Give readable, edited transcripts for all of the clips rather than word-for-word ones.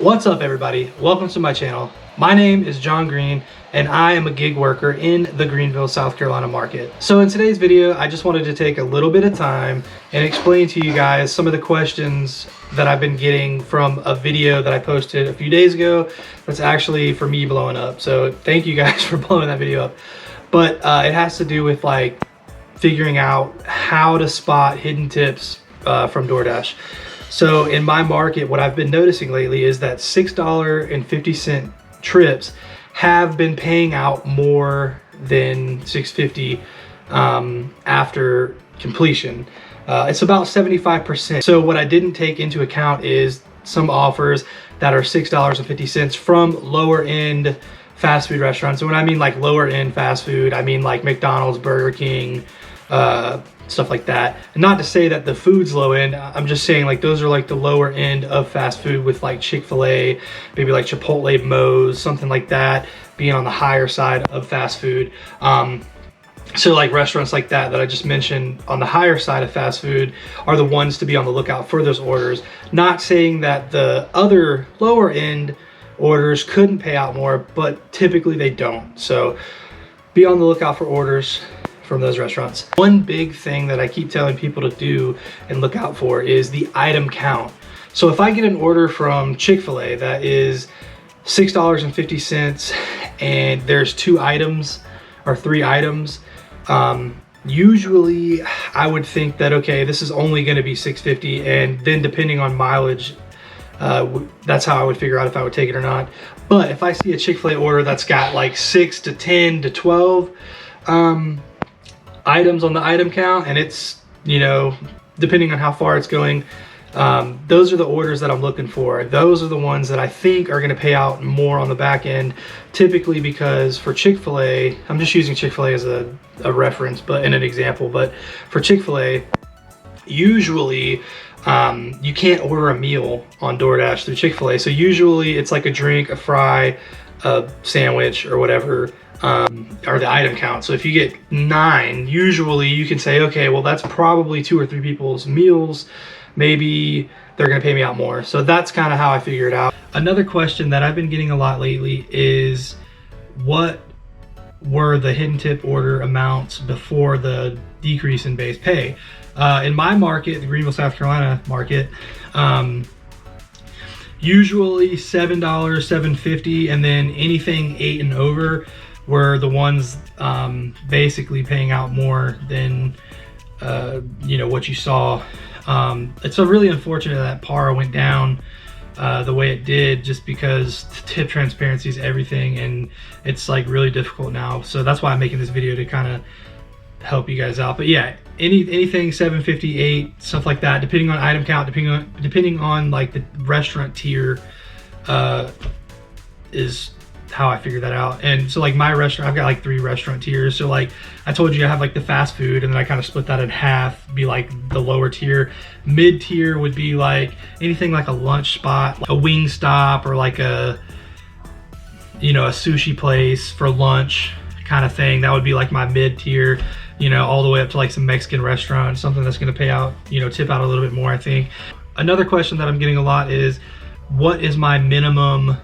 What's up, everybody? Welcome to my channel. My name is John Green and I am a gig worker in the Greenville, South Carolina market. So in today's video, I just wanted to take a little bit of time and explain to you guys some of the questions that I've been getting from a video that I posted a few days ago. That's actually for me blowing up. So thank you guys for blowing that video up. But it has to do with like figuring out how to spot hidden tips from DoorDash. So in my market, what I've been noticing lately is that $6.50 trips have been paying out more than $6.50 after completion. It's about 75%. So what I didn't take into account is some offers that are $6.50 from lower end fast food restaurants. And when I mean like lower end fast food, I mean like McDonald's, Burger King, stuff like that. And not to say that the food's low end, I'm just saying like those are like the lower end of fast food, with like Chick-fil-A, maybe like Chipotle, Moe's, something like that, being on the higher side of fast food. So like restaurants like that I just mentioned on the higher side of fast food are the ones to be on the lookout for those orders. Not saying that the other lower end orders couldn't pay out more, but typically they don't. So be on the lookout for orders from those restaurants. One big thing that I keep telling people to do and look out for is the item count. So if I get an order from Chick-fil-A that is $6.50 and there's 2 items or 3 items, usually I would think that, okay, this is only going to be $6.50, and then depending on mileage, that's how I would figure out if I would take it or not. But if I see a Chick-fil-A order that's got like 6 to 10 to 12 items on the item count, and it's, you know, depending on how far it's going, those are the orders that I'm looking for. Those are the ones that I think are going to pay out more on the back end, typically, because for Chick-fil-A, I'm just using Chick-fil-A as a reference, but in an example, but for Chick-fil-A, usually you can't order a meal on DoorDash through Chick-fil-A. So usually it's like a drink, a fry, a sandwich, or whatever, or the item count. So if you get 9, usually you can say, okay, well, that's probably 2 or 3 people's meals. Maybe they're gonna pay me out more. So that's kind of how I figure it out. Another question that I've been getting a lot lately is, what were the hidden tip order amounts before the decrease in base pay? In my market, the Greenville, South Carolina market, usually $7, $7.50, and then anything 8 and over were the ones basically paying out more than you know, what you saw. It's a really unfortunate that PAR went down the way it did, just because tip transparency is everything, and it's like really difficult now. So that's why I'm making this video, to kind of help you guys out. But yeah, anything $7.58, stuff like that, depending on item count, depending on like the restaurant tier, is how I figured that out. And so like my restaurant, I've got like 3 restaurant tiers. So like I told you, I have like the fast food, and then I kind of split that in half, be like the lower tier. Mid tier would be like anything like a lunch spot, like a wing stop, or like a, you know, a sushi place for lunch kind of thing. That would be like my mid tier, you know, all the way up to like some Mexican restaurant, something that's going to pay out, you know, tip out a little bit more, I think. Another question that I'm getting a lot is, what is my minimum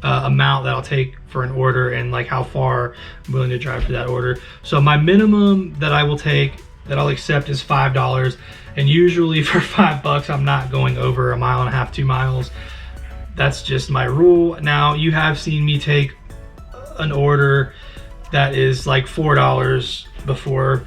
amount that I'll take for an order, and like how far I'm willing to drive for that order. So my minimum that I will take, that I'll accept, is $5, and usually for $5 I'm not going over 1.5 miles, 2 miles. That's just my rule. Now, you have seen me take an order that is like $4 before,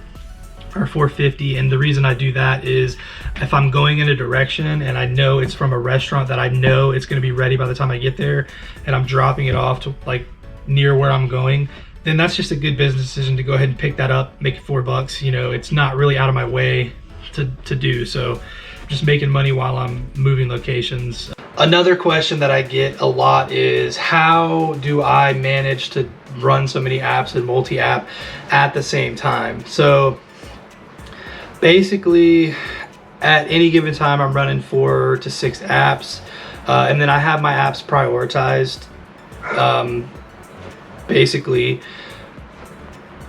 or $4.50, and the reason I do that is if I'm going in a direction and I know it's from a restaurant that I know it's going to be ready by the time I get there, and I'm dropping it off to like near where I'm going, then that's just a good business decision to go ahead and pick that up, make it $4. You know, it's not really out of my way to do. So just making money while I'm moving locations. Another question that I get a lot is, how do I manage to run so many apps and multi-app at the same time? So basically, at any given time, I'm running 4 to 6 apps, and then I have my apps prioritized. Basically,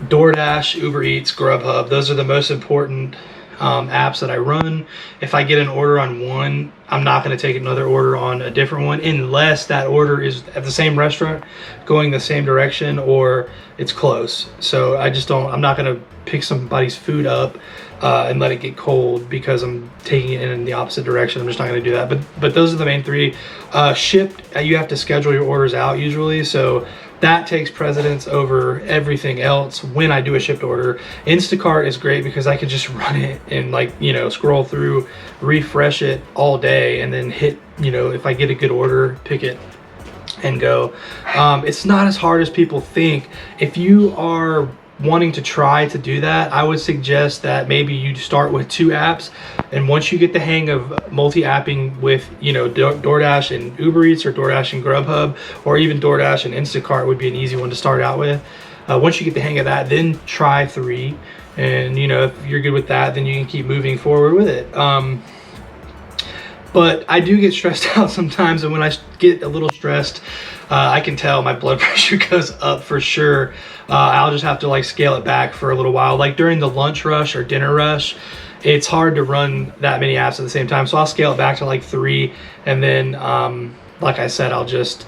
DoorDash, Uber Eats, Grubhub, those are the most important apps that I run. If I get an order on one, I'm not going to take another order on a different one unless that order is at the same restaurant going the same direction or it's close. So I'm not going to pick somebody's food up and let it get cold because I'm taking it in the opposite direction. I'm just not going to do that. But those are the main three. Shipped, you have to schedule your orders out usually, so that takes precedence over everything else when I do a shipped order. Instacart is great because I can just run it and, like, you know, scroll through, refresh it all day, and then hit, you know, if I get a good order, pick it and go. It's not as hard as people think. If you are wanting to try to do that, I would suggest that maybe you start with 2 apps, and once you get the hang of multi-apping with, you know, DoorDash and Uber Eats, or DoorDash and Grubhub, or even DoorDash and Instacart would be an easy one to start out with. Once you get the hang of that, then try 3, and, you know, if you're good with that, then you can keep moving forward with it. But I do get stressed out sometimes, and when I get a little stressed, I can tell my blood pressure goes up for sure. I'll just have to, like, scale it back for a little while. Like during the lunch rush or dinner rush, it's hard to run that many apps at the same time. So I'll scale it back to like 3, and then, like I said, I'll just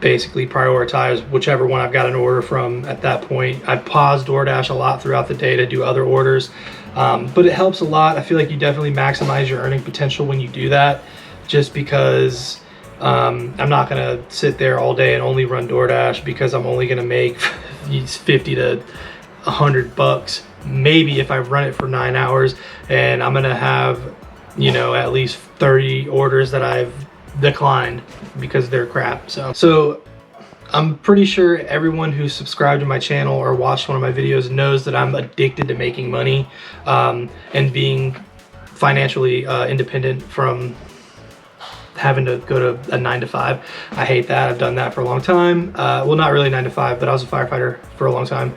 basically prioritize whichever one I've got an order from at that point. I pause DoorDash a lot throughout the day to do other orders, but it helps a lot. I feel like you definitely maximize your earning potential when you do that, just because I'm not gonna sit there all day and only run DoorDash, because I'm only gonna make 50 to 100 bucks maybe if I run it for 9 hours, and I'm gonna have, you know, at least 30 orders that I've declined because they're crap. So I'm pretty sure everyone who's subscribed to my channel or watched one of my videos knows that I'm addicted to making money and being financially independent from having to go to a 9 to 5. I hate that. I've done that for a long time. Well, not really 9 to 5, but I was a firefighter for a long time.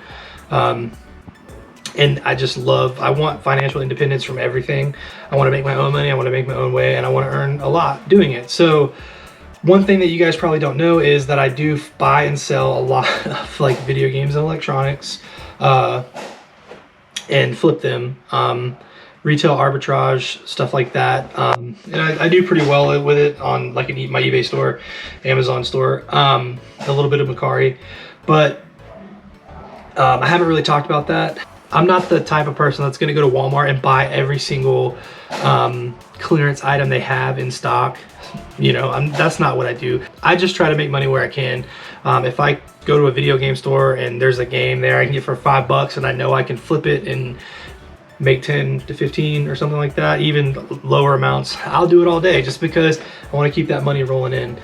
And I want financial independence from everything. I want to make my own money. I want to make my own way, and I want to earn a lot doing it. So one thing that you guys probably don't know is that I do buy and sell a lot of, like, video games and electronics, and flip them. Retail arbitrage, stuff like that. And I do pretty well with it on, like, my eBay store, Amazon store, a little bit of Macari, but I haven't really talked about that. I'm not the type of person that's going to go to Walmart and buy every single clearance item they have in stock. You know, that's not what I do. I just try to make money where I can. If I go to a video game store and there's a game there I can get for $5 and I know I can flip it and make 10 to 15 or something like that, even lower amounts, I'll do it all day just because I want to keep that money rolling in.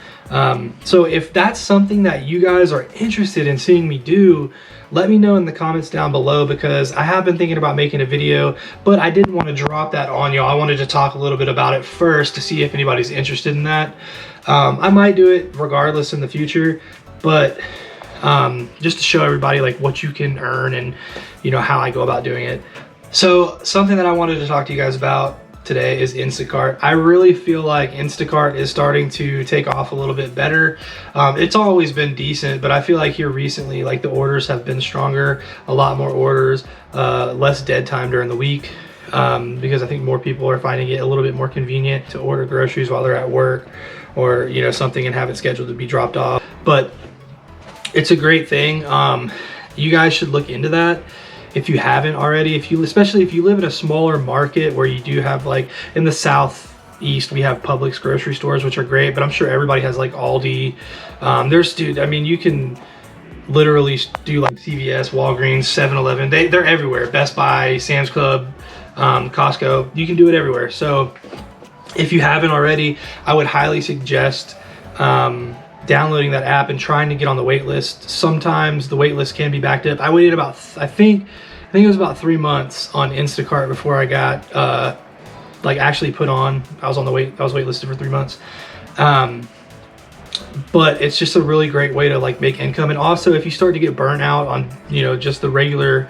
So if that's something that you guys are interested in seeing me do, let me know in the comments down below, because I have been thinking about making a video, but I didn't want to drop that on y'all. I wanted to talk a little bit about it first to see if anybody's interested in that. I might do it regardless in the future, but just to show everybody, like, what you can earn and, you know, how I go about doing it. So something that I wanted to talk to you guys about today is Instacart. I really feel like Instacart is starting to take off a little bit better. It's always been decent, but I feel like here recently, like, the orders have been stronger, a lot more orders, less dead time during the week, because I think more people are finding it a little bit more convenient to order groceries while they're at work, or, you know, something, and have it scheduled to be dropped off. But it's a great thing. You guys should look into that if you haven't already. Especially if you live in a smaller market where you do have, like, in the southeast, we have Publix grocery stores, which are great, but I'm sure everybody has, like, Aldi. I mean, you can literally do, like, CVS, Walgreens, 7-Eleven. They're everywhere. Best Buy, Sam's Club, Costco. You can do it everywhere. So if you haven't already, I would highly suggest downloading that app and trying to get on the wait list. Sometimes the wait list can be backed up. I waited about, I think it was about 3 months on Instacart before I got like, actually put on. I was waitlisted for 3 months. But it's just a really great way to, like, make income. And also, if you start to get burnt out on, you know, just the regular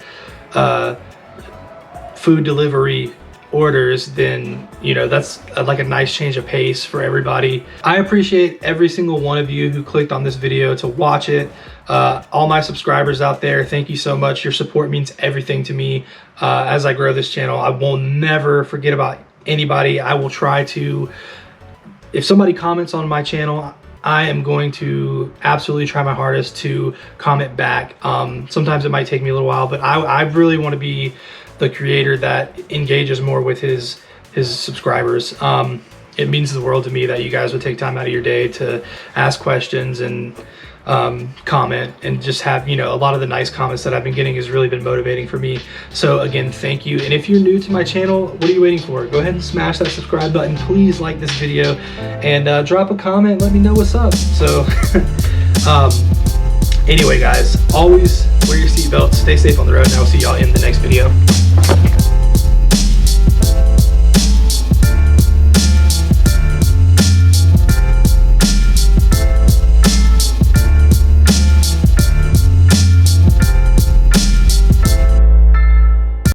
food delivery orders, then that's like a nice change of pace for everybody. I appreciate every single one of you who clicked on this video to watch it. All my subscribers out there, thank you so much. Your support means everything to me as I grow this channel. I will never forget about anybody. I will try to, if somebody comments on my channel, I am going to absolutely try my hardest to comment back. Sometimes it might take me a little while, but I really want to be the creator that engages more with his subscribers. It means the world to me that you guys would take time out of your day to ask questions and comment, and just have a lot of the nice comments that I've been getting has really been motivating for me. So again, thank you. And if you're new to my channel, what are you waiting for? Go ahead and smash that subscribe button. Please like this video and drop a comment, let me know what's up. So anyway guys, always wear your seatbelt, stay safe on the road, and I will see y'all in the next video.